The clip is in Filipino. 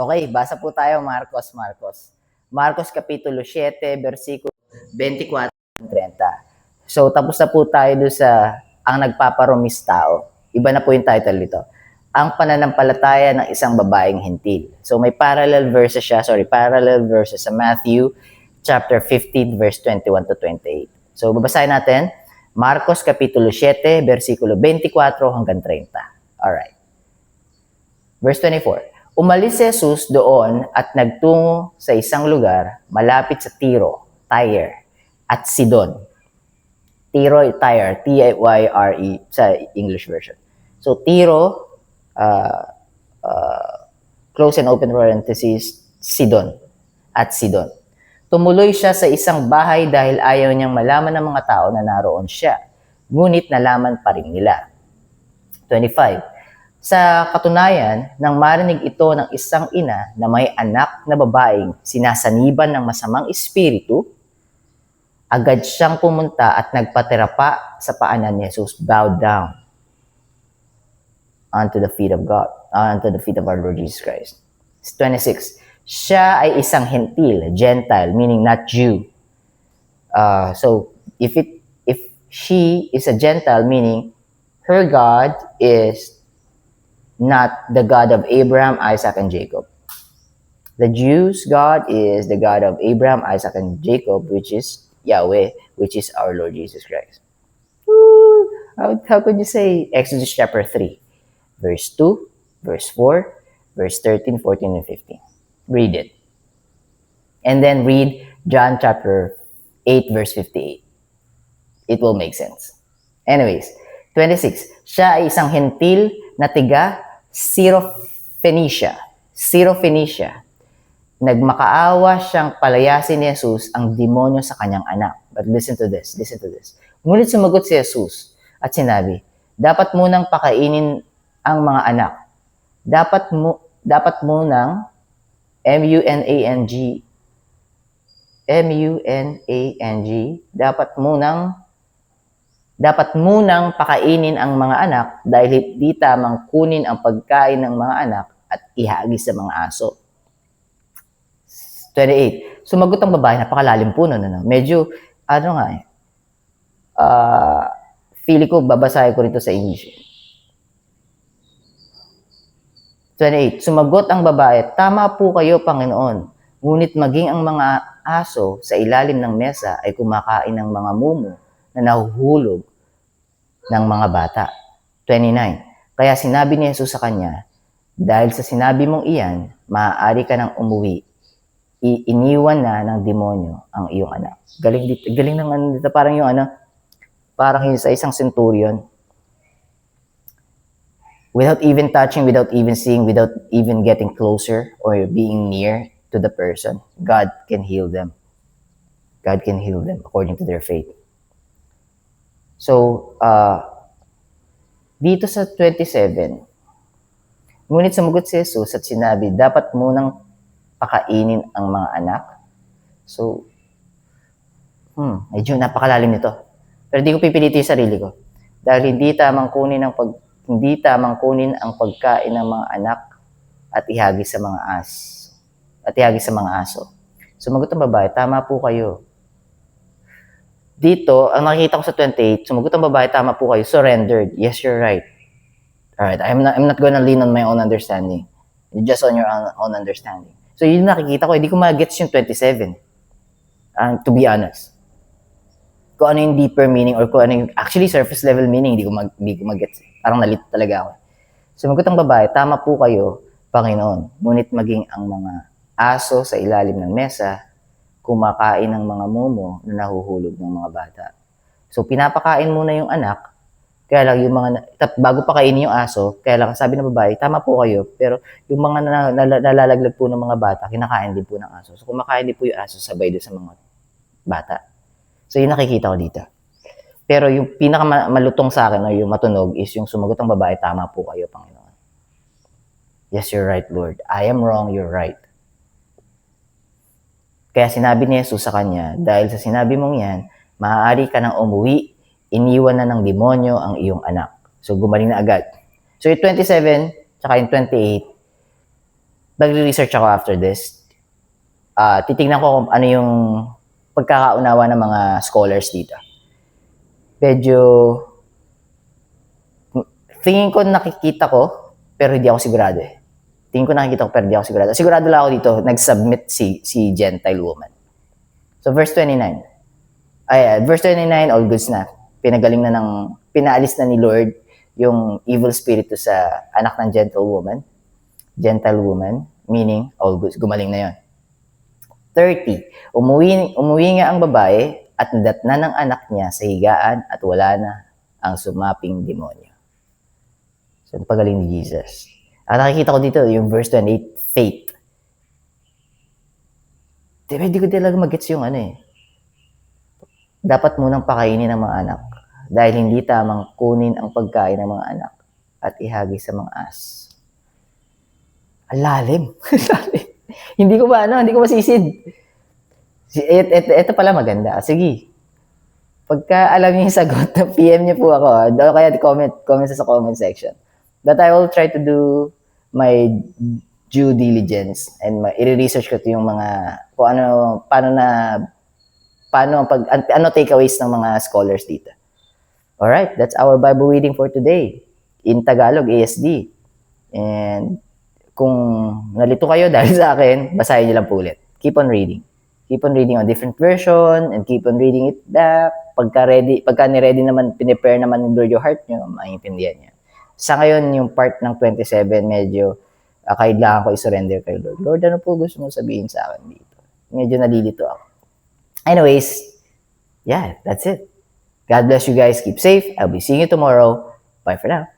Okay, basa po tayo Marcos. Marcos Kapitulo 7, versikulo 24 hanggang 30. So, tapos na po tayo doon sa ang nagpaparumis tao. Iba na po yung title nito. Ang pananampalataya ng isang babaeng hentil. So, may parallel verses sa Matthew chapter 15, verse 21 to 28. So, babasahin natin. Marcos Kapitulo 7, versikulo 24 hanggang 30. Alright. Verse 24. Umalis si Jesus doon at nagtungo sa isang lugar malapit sa Tyre, at Sidon. Tyre, T-Y-R-E sa English version. So, Tiro, close and open parenthesis, Sidon, at Sidon. Tumuloy siya sa isang bahay dahil ayaw niyang malaman ng mga tao na naroon siya. Ngunit nalaman pa rin nila. 25. Sa katunayan, nang marinig ito ng isang ina na may anak na babaeng sinasaniban ng masamang espiritu, agad siyang pumunta at nagpaterapa sa paanan ni Jesus, bowed down unto the feet of God, unto the feet of our Lord Jesus Christ. 26. Siya ay isang hentil, Gentile, meaning not Jew. So, if she is a Gentile, meaning her God is not the God of Abraham, Isaac, and Jacob. The Jews' God is the God of Abraham, Isaac, and Jacob, which is Yahweh, which is our Lord Jesus Christ. Woo! How could you say Exodus chapter 3, verse 2, verse 4, verse 13, 14, and 15? Read it. And then read John chapter 8, verse 58. It will make sense. Anyways, 26. Siya ay isang hentil na tiga Syrophoenicia. Nagmakaawa siyang palayasin ni Jesus ang demonyo sa kanyang anak. But listen to this. Ngunit sumagot si Jesus at sinabi, dapat munang pakainin ang mga anak. Dapat munang dapat munang pakainin ang mga anak dahil hindi tamang kunin ang pagkain ng mga anak at ihagis sa mga aso. 28. Sumagot ang babae, napakalalim po nun. Medyo, feeling ko, babasahin ko rito sa English. 28. Sumagot ang babae, tama po kayo, Panginoon. Ngunit maging ang mga aso sa ilalim ng mesa ay kumakain ng mga mumo na nahuhulog ng mga bata. 29. Kaya sinabi ni Jesus sa kanya, dahil sa sinabi mong iyan, maaari ka nang umuwi. Iniwan na ng demonyo ang iyong anak. Galing ng dito, parang parang yung sa isang centurion. Without even touching, without even seeing, without even getting closer or being near to the person, God can heal them. God can heal them according to their faith. So, dito sa 27, ngunit sumagot si Jesus at sinabi, dapat munang pakainin ang mga anak. So, medyo napakalalim nito. Pero di ko pipilitin yung sarili ko. Dahil hindi tamang kunin ang pagkain ng mga anak at ihagis sa mga aso. Sumagot ang babae, tama po kayo. Dito, ang nakikita ko sa 28, sumagot ang babae, tama po kayo, surrendered. Yes, you're right. Alright, I'm not gonna lean on my own understanding. Just on your own understanding. So, yun nakikita ko, hindi ko ma-gets yung 27. To be honest. Kung ano yung deeper meaning or kung ano yung actually surface level meaning, hindi ko mag-gets. Parang nalito talaga ako. Sumagot ang babae, tama po kayo, Panginoon. Ngunit maging ang mga aso sa ilalim ng mesa, kumakain ng mga mumo na nahuhulog ng mga bata. So, pinapakain muna yung anak, kaya lang yung bago pakainin yung aso, kaya lang sabi ng babae, tama po kayo, pero yung mga nalalaglag po ng mga bata, kinakain din po ng aso. So, kumakain din po yung aso sabay doon sa mga bata. So, yun nakikita ko dito. Pero yung pinakamalutong sa akin o yung matunog is yung sumagot ang babae, tama po kayo, Panginoon. Yes, you're right, Lord. I am wrong, you're right. Kaya sinabi ni Jesus sa kanya, dahil sa sinabi mong yan, maaari ka nang umuwi, iniwan na ng demonyo ang iyong anak. So, gumaling na agad. So, yung 27, tsaka yung 28, Magre-research ako after this. Titignan ko kung ano yung pagkakaunawa ng mga scholars dito. Medyo, tingin ko nakikita ko, pero hindi ako sigurado eh. Tingin ko nakikita ko, pero hindi ako sigurado. Sigurado lang ako dito, nag-submit si Gentile woman. So, verse 29. Verse 29, all goods na. Pinaalis na ni Lord yung evil spirit sa anak ng Gentile woman, meaning, all goods, gumaling na yon. 30, umuwi nga ang babae at nadatna ng anak niya sa higaan at wala na ang sumaping demonyo. So, pagaling ni Jesus. Nakikita ko dito, yung verse 28, faith. Diba, hindi ko talaga mag-gets yung dapat munang pakainin ng mga anak dahil hindi tamang kunin ang pagkain ng mga anak at ihagi sa mga as. Ang lalim. Hindi ko masisid. Ito pala maganda. Sige. Pagka alam niyo yung sagot, PM niyo po ako. Kaya comment sa comment section. But I will try to do my due diligence and i-research ko yung mga kung ano takeaways ng mga scholars dito. Alright, that's our Bible reading for today in Tagalog ASD. And kung nalito kayo dahil sa akin, basahin niyo lang po ulit. Keep on reading. Keep on reading on different version and keep on reading it back. Pagka ni-ready naman, pinipare naman ng your heart nyo, maintindihan niyo. Sa ngayon, yung part ng 27, medyo kailangan ko i-surrender kay Lord. Lord, ano po gusto mo sabihin sa akin dito? Medyo nalilito ako. Anyways, yeah, that's it. God bless you guys. Keep safe. I'll be seeing you tomorrow. Bye for now.